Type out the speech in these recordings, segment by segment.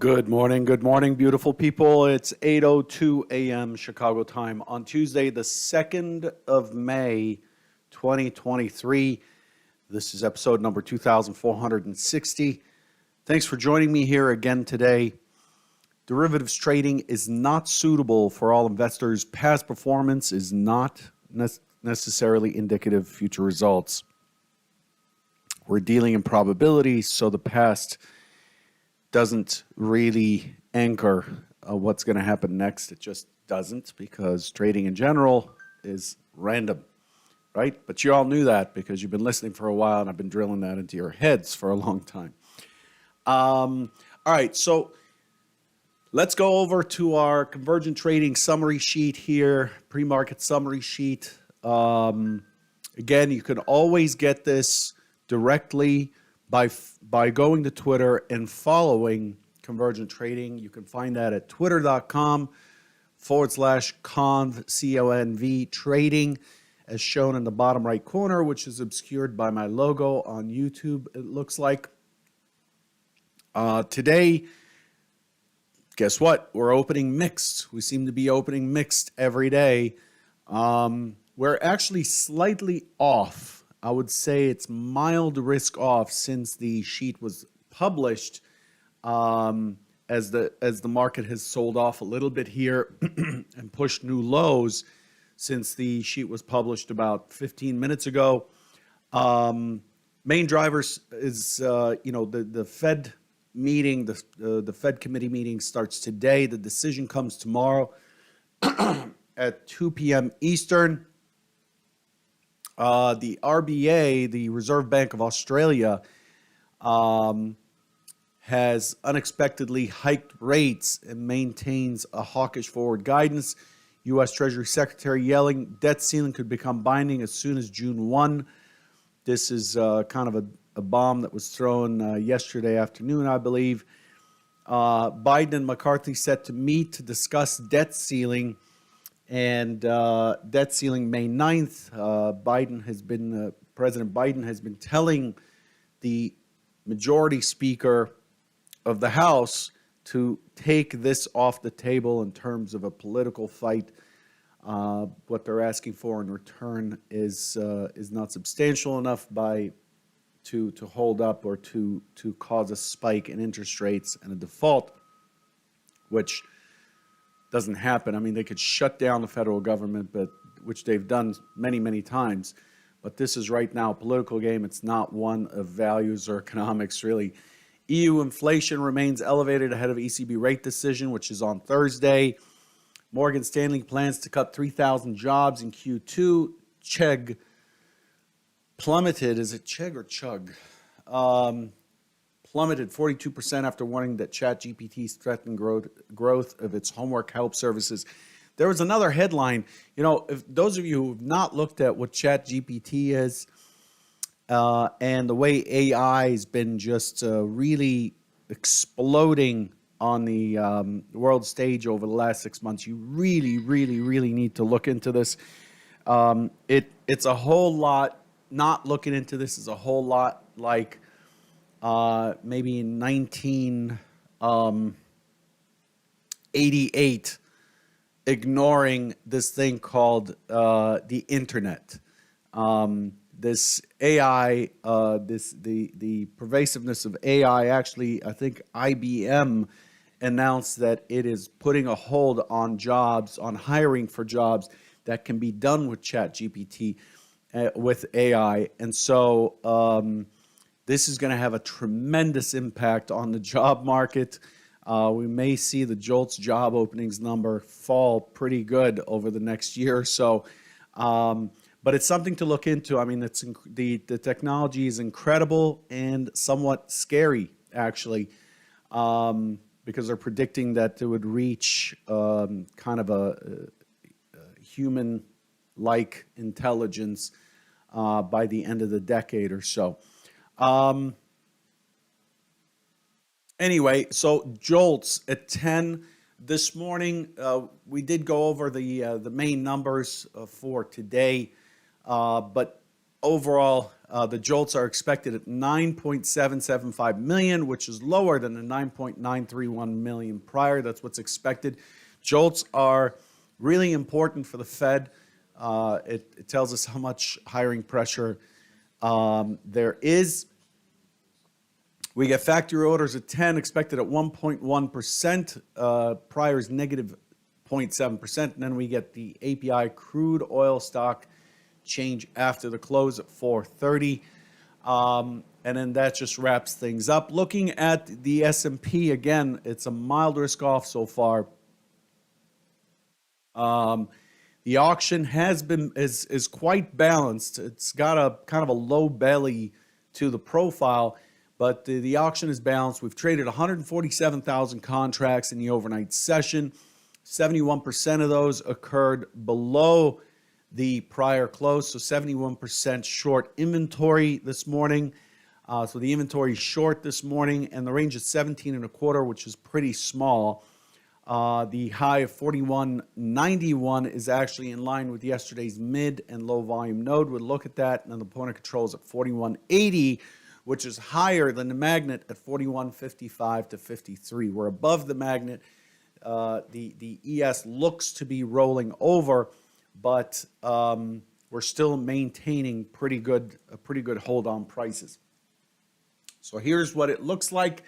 Good morning, beautiful people. It's 8:02 a.m. Chicago time on Tuesday, the 2nd of May, 2023. This is episode number 2460. Thanks for joining me here again today. Derivatives trading is not suitable for all investors. Past performance is not necessarily indicative of future results. We're dealing in probabilities, so the past doesn't really anchor what's going to happen next. It just doesn't, because trading in general is random, right? But you all knew that because you've been listening for a while, and I've been drilling that into your heads for a long time. All right, so let's go over to our convergent trading summary sheet here, pre-market summary sheet. Again, you can always get this directly by going to Twitter and following Convergent Trading. You can find that at twitter.com/conv, C-O-N-V, trading, as shown in the bottom right corner, which is obscured by my logo on YouTube, it looks like. Today, guess what? We're opening mixed. We seem to be opening mixed every day. We're actually slightly off. I would say it's mild risk off since the sheet was published, as the market has sold off a little bit here and pushed new lows since the sheet was published about 15 minutes ago. Main drivers is the Fed meeting, the Fed committee meeting starts today. The decision comes tomorrow at 2 p.m. Eastern. The RBA, the Reserve Bank of Australia, has unexpectedly hiked rates and maintains a hawkish forward guidance. U.S. Treasury Secretary yelling debt ceiling could become binding as soon as June 1. This is kind of a bomb that was thrown yesterday afternoon, I believe. Biden and McCarthy set to meet to discuss debt ceiling. And debt ceiling May 9th, President Biden has been telling the majority speaker of the House to take this off the table in terms of a political fight. What they're asking for in return is not substantial enough to hold up or to cause a spike in interest rates and a default, which doesn't happen. I mean, they could shut down the federal government, which they've done many, many times. But this is right now a political game. It's not one of values or economics, really. EU inflation remains elevated ahead of ECB rate decision, which is on Thursday. Morgan Stanley plans to cut 3,000 jobs in Q2. Chegg plummeted. Is it Chegg or Chug? Plummeted 42% after warning that ChatGPT's threatened growth of its homework help services. There was another headline. If those of you who have not looked at what ChatGPT is and the way AI has been just really exploding on the world stage over the last 6 months, you really, really, really need to look into this. It's a whole lot. Not looking into this is a whole lot like maybe in 1988, ignoring this thing called the internet. This AI, the pervasiveness of AI. Actually, I think IBM announced that it is putting a hold on jobs, on hiring for jobs that can be done with ChatGPT, with AI, and so. This is going to have a tremendous impact on the job market. We may see the JOLTS job openings number fall pretty good over the next year or so. But it's something to look into. I mean, the technology is incredible and somewhat scary, actually, because they're predicting that it would reach kind of a human-like intelligence by the end of the decade or so. Anyway, so JOLTS at 10 this morning. We did go over the main numbers for today, but overall, The jolts are expected at 9.775 million, which is lower than the 9.931 million prior. That's what's expected. Jolts are really important for the Fed. It tells us how much hiring pressure there is. We get factory orders at 10, expected at 1.1%. Prior is negative 0.7%. And then we get the API crude oil stock change after the close at 4:30. And then that just wraps things up. Looking at the S&P, again, it's a mild risk off so far. The auction is quite balanced. It's got a kind of a low belly to the profile, but the auction is balanced. We've traded 147,000 contracts in the overnight session. 71% of those occurred below the prior close, so 71% short inventory this morning. So the inventory is short this morning, and the range is 17 and a quarter, which is pretty small. The high of 41.91 is actually in line with yesterday's mid and low volume node. We'll look at that, and then the point of control is at 41.80, which is higher than the magnet at 41.55 to 53. We're above the magnet. The ES looks to be rolling over, but we're still maintaining a pretty good hold on prices. So here's what it looks like.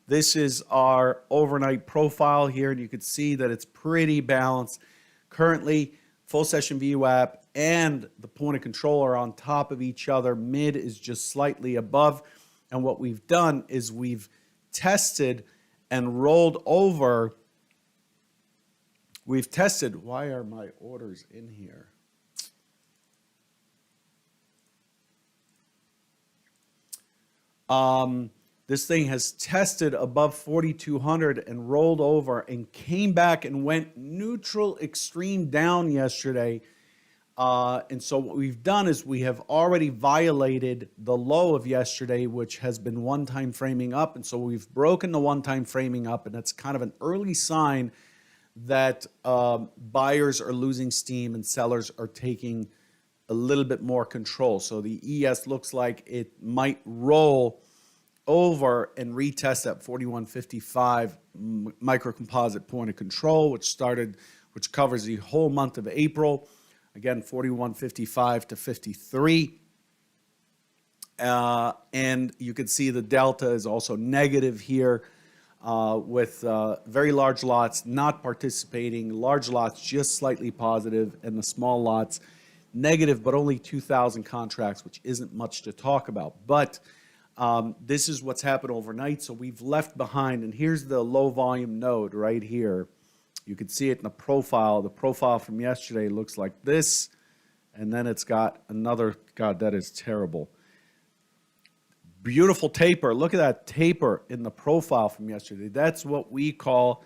This is our overnight profile here, and you can see that it's pretty balanced. Currently, full session VWAP and the point of control are on top of each other. Mid is just slightly above. And what we've done is we've tested and rolled over. We've tested. Why are my orders in here? This thing has tested above 4,200 and rolled over and came back and went neutral extreme down yesterday. And so what we've done is we have already violated the low of yesterday, which has been one-time framing up. And so we've broken the one-time framing up, and that's kind of an early sign that buyers are losing steam and sellers are taking a little bit more control. So the ES looks like it might roll over and retest that 41.55 microcomposite point of control, which covers the whole month of April. Again, 41.55 to 53. And you can see the delta is also negative here with very large lots not participating, large lots just slightly positive, and the small lots negative, but only 2,000 contracts, which isn't much to talk about. But this is what's happened overnight. So we've left behind, and here's the low volume node right here. You can see it in the profile. The profile from yesterday looks like this, and then it's got another, God, that is terrible. Beautiful taper. Look at that taper in the profile from yesterday. That's what we call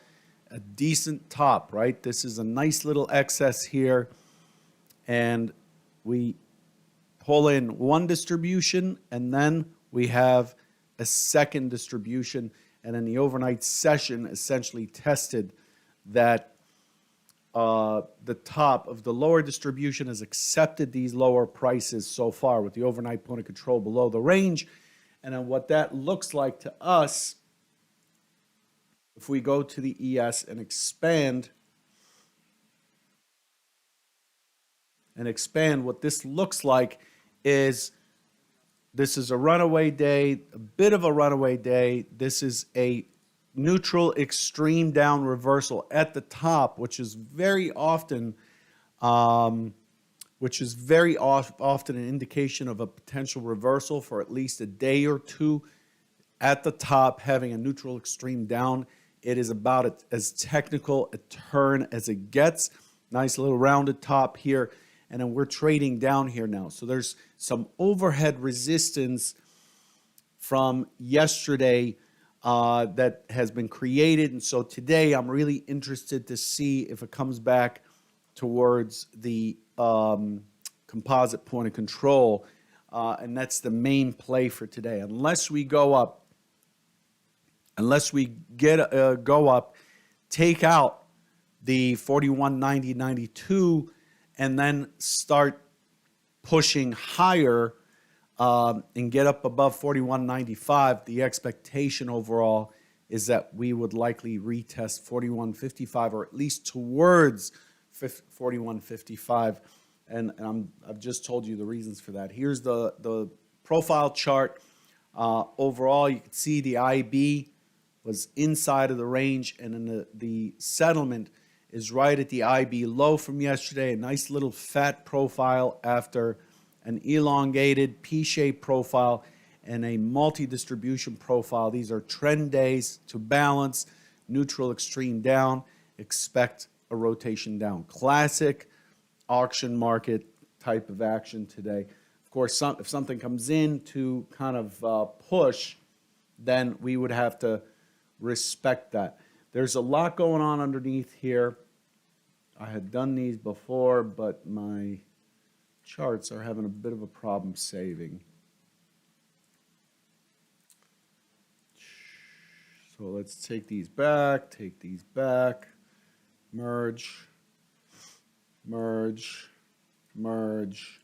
a decent top, right? This is a nice little excess here, and we pull in one distribution, and then we have a second distribution, and then the overnight session essentially tested that the top of the lower distribution has accepted these lower prices so far with the overnight point of control below the range. And then what that looks like to us, if we go to the ES and expand, what this looks like is this is a runaway day, a bit of a runaway day. This is a neutral extreme down reversal at the top, which is very often often an indication of a potential reversal for at least a day or two. At the top, having a neutral extreme down, it is about as technical a turn as it gets. Nice little rounded top here. And then we're trading down here now. So there's some overhead resistance from yesterday that has been created. And so today I'm really interested to see if it comes back towards the composite point of control. And that's the main play for today. Unless we go up, go up, take out the 41.90.92, and then start pushing higher, and get up above 41.95, the expectation overall is that we would likely retest 41.55 or at least towards 41.55. And I've just told you the reasons for that. Here's the profile chart. Overall, you can see the IB was inside of the range, and then the settlement is right at the IB low from yesterday. A nice little fat profile after an elongated P-shaped profile and a multi-distribution profile. These are trend days to balance, neutral extreme down, expect a rotation down. Classic auction market type of action today. Of course, if something comes in to kind of push, then we would have to respect that. There's a lot going on underneath here. I had done these before, but my charts are having a bit of a problem saving. So let's take these back, merge, merge, merge,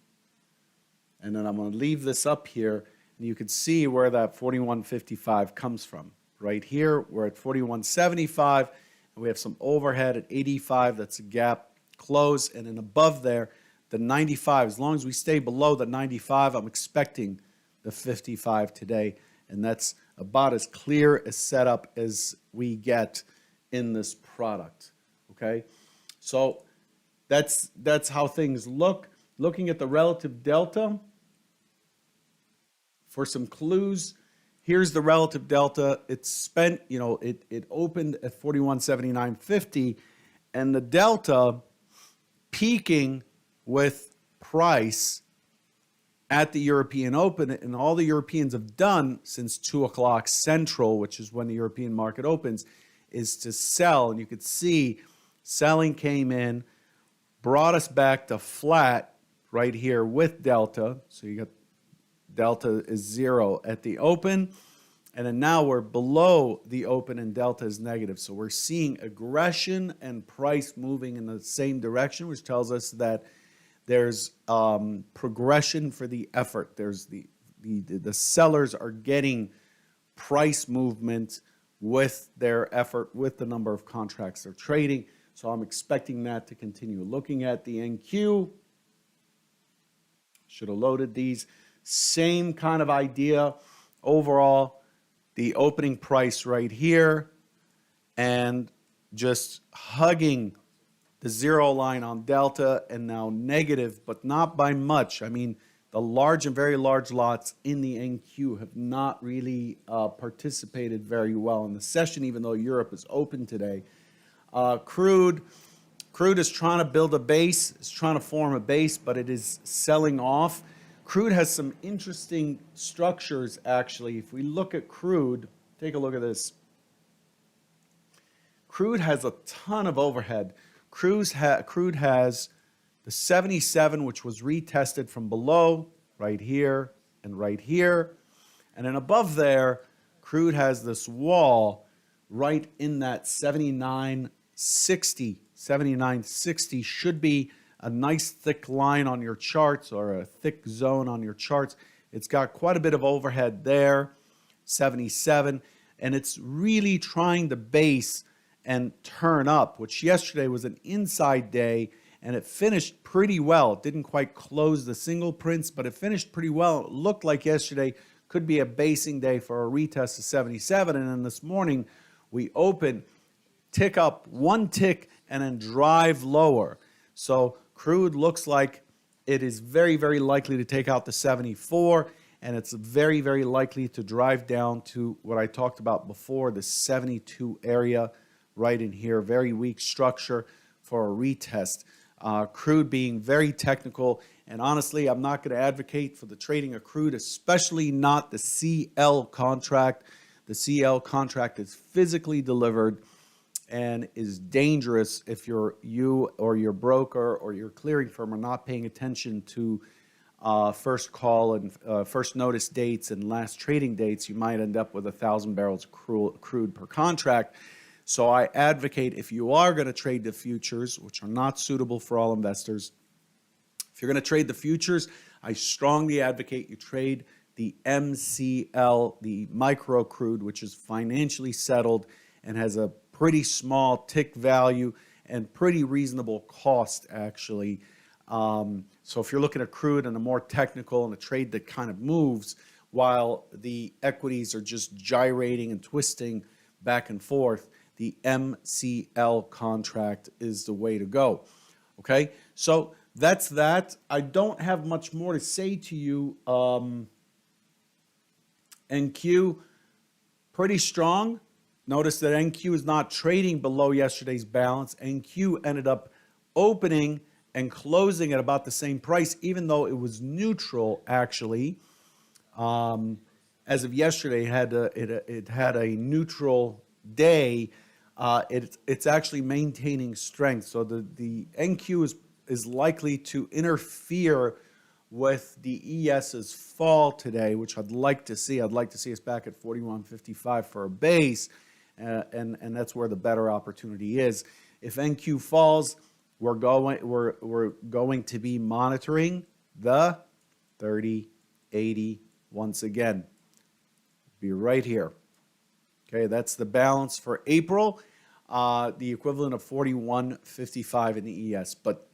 and then I'm going to leave this up here, and you can see where that 41.55 comes from. Right here, we're at 41.75, and we have some overhead at 85. That's a gap close, and then above there, the 95. As long as we stay below the 95, I'm expecting the 55 today, and that's about as clear a setup as we get in this product. Okay, so that's how things look. Looking at the relative delta for some clues. Here's the relative delta. It's spent, it opened at 41.7950, and the delta peaking with price at the European Open, and all the Europeans have done since 2 o'clock Central, which is when the European market opens, is to sell. And you could see selling came in, brought us back to flat right here with delta. So you got delta is 0 at the open, and then now we're below the open and delta is negative. So we're seeing aggression and price moving in the same direction, which tells us that there's progression for the effort. There's the sellers are getting price movement with their effort, with the number of contracts they're trading. So I'm expecting that to continue. Looking at the NQ, should have loaded these. Same kind of idea overall. The opening price right here, and just hugging the 0 line on delta, and now negative, but not by much. I mean, the large and very large lots in the NQ have not really participated very well in the session, even though Europe is open today. Crude is trying to build a base, it's trying to form a base, but it is selling off. Crude has some interesting structures, actually. If we look at crude, take a look at this. Crude has a ton of overhead. Crude has the 77, which was retested from below, right here and right here. And then above there, crude has this wall right in that 79.60. 79.60 should be a nice thick line on your charts, or a thick zone on your charts. It's got quite a bit of overhead there, 77, and it's really trying to base and turn up, which yesterday was an inside day, and it finished pretty well. It didn't quite close the single prints, but it finished pretty well. It looked like yesterday could be a basing day for a retest of 77, and then this morning we open, tick up one tick, and then drive lower. So crude looks like it is very, very likely to take out the 74, and it's very, very likely to drive down to what I talked about before, the 72 area right in here. Very weak structure for a retest. Crude being very technical, and honestly, I'm not going to advocate for the trading of crude, especially not the CL contract. The CL contract is physically delivered and is dangerous if you or your broker or your clearing firm are not paying attention to first call and first notice dates and last trading dates. You might end up with 1,000 barrels of crude per contract. So I advocate, if you are going to trade the futures, which are not suitable for all investors, if you're going to trade the futures, I strongly advocate you trade the MCL, the micro crude, which is financially settled and has a pretty small tick value and pretty reasonable cost, actually. So if you're looking at crude and a more technical and a trade that kind of moves while the equities are just gyrating and twisting back and forth, the MCL contract is the way to go. Okay, so that's that. I don't have much more to say to you. NQ, pretty strong. Notice that NQ is not trading below yesterday's balance. NQ ended up opening and closing at about the same price, even though it was neutral, actually. As of yesterday, it had a neutral day. It's actually maintaining strength. So the NQ is likely to interfere with the ES's fall today, which I'd like to see. I'd like to see us back at 41.55 for a base, and that's where the better opportunity is. If NQ falls, we're going to be monitoring the 30.80 once again. Be right here. Okay, that's the balance for April, the equivalent of 41.55 in the ES. But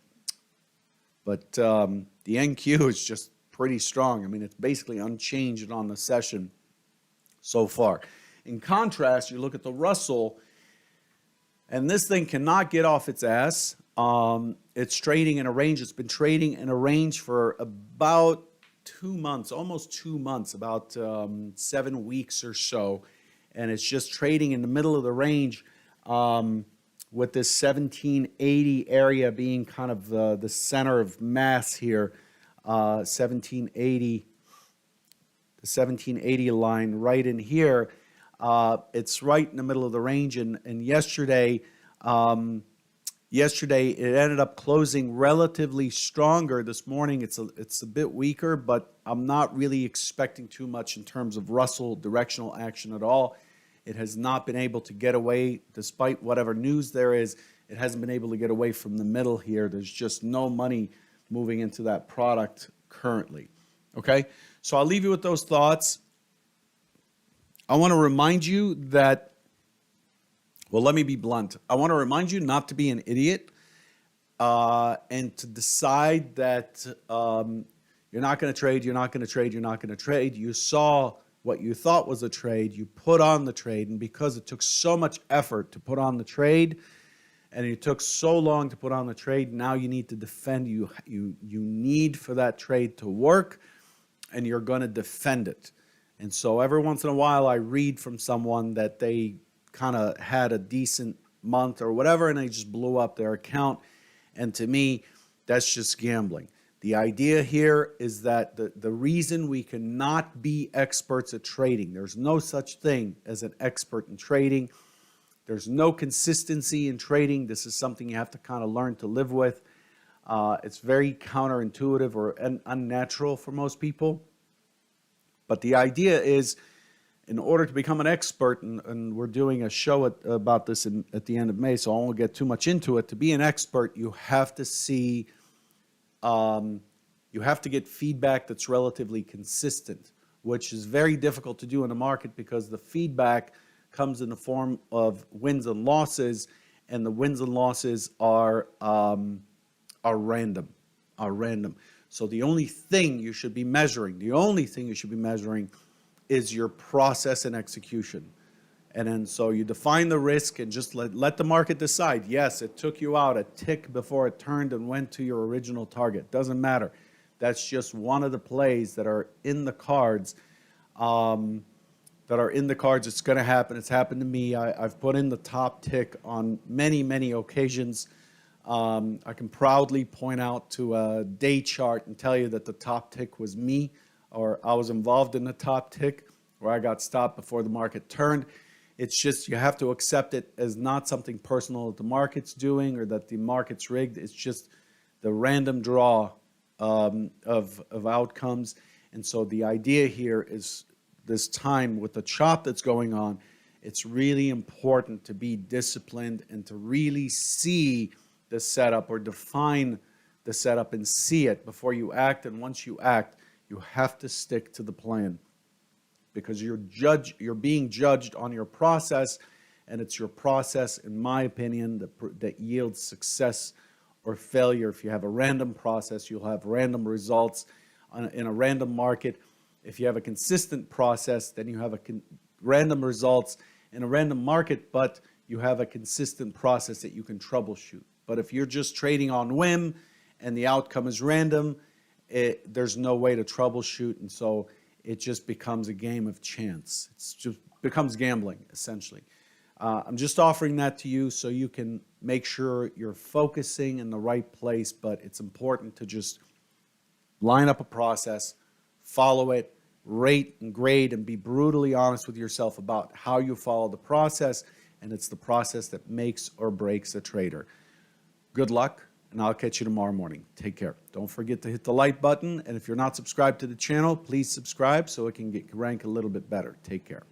the NQ is just pretty strong. I mean, it's basically unchanged on the session so far. In contrast, you look at the Russell, and this thing cannot get off its ass. It's trading in a range. It's been trading in a range for about 2 months, almost 2 months, about 7 weeks or so. And it's just trading in the middle of the range, with this 1780 area being kind of the center of mass here. 1780, the 1780 line right in here. It's right in the middle of the range, and yesterday it ended up closing relatively stronger. This morning it's a bit weaker, but I'm not really expecting too much in terms of Russell directional action at all. It has not been able to get away, despite whatever news there is, it hasn't been able to get away from the middle here. There's just no money moving into that product currently. Okay, so I'll leave you with those thoughts. I want to remind you that, well, let me be blunt. I want to remind you not to be an idiot and to decide that you're not going to trade, you're not going to trade, you're not going to trade. You saw what you thought was a trade, you put on the trade, and because it took so much effort to put on the trade, and it took so long to put on the trade, now you need to defend. You need for that trade to work, and you're going to defend it. And so every once in a while I read from someone that they kind of had a decent month or whatever, and they just blew up their account. And to me, that's just gambling. The idea here is that the reason we cannot be experts at trading, there's no such thing as an expert in trading. There's no consistency in trading. This is something you have to kind of learn to live with. It's very counterintuitive or unnatural for most people. But the idea is, in order to become an expert, and we're doing a show about this at the end of May, so I won't get too much into it. To be an expert, you have to see, you have to get feedback that's relatively consistent, which is very difficult to do in a market because the feedback comes in the form of wins and losses, and the wins and losses are random. So the only thing you should be measuring, is your process and execution. And then so you define the risk and just let the market decide. Yes, it took you out a tick before it turned and went to your original target. Doesn't matter. That's just one of the plays that are in the cards. It's going to happen. It's happened to me. I've put in the top tick on many, many occasions. I can proudly point out to a day chart and tell you that the top tick was me, or I was involved in the top tick where I got stopped before the market turned. It's just you have to accept it as not something personal that the market's doing or that the market's rigged. It's just the random draw of outcomes. And so the idea here is this time with the chop that's going on, it's really important to be disciplined and to really see the setup or define the setup and see it before you act. And once you act, you have to stick to the plan, because you're being judged on your process, and it's your process, in my opinion, that yields success or failure. If you have a random process, you'll have random results in a random market. If you have a consistent process, then you have random results in a random market, but you have a consistent process that you can troubleshoot. But if you're just trading on whim and the outcome is random, there's no way to troubleshoot, and so it just becomes a game of chance. It just becomes gambling, essentially. I'm just offering that to you so you can make sure you're focusing in the right place, but it's important to just line up a process, follow it, rate and grade, and be brutally honest with yourself about how you follow the process, and it's the process that makes or breaks a trader. Good luck, and I'll catch you tomorrow morning. Take care. Don't forget to hit the like button, and if you're not subscribed to the channel, please subscribe so it can rank a little bit better. Take care.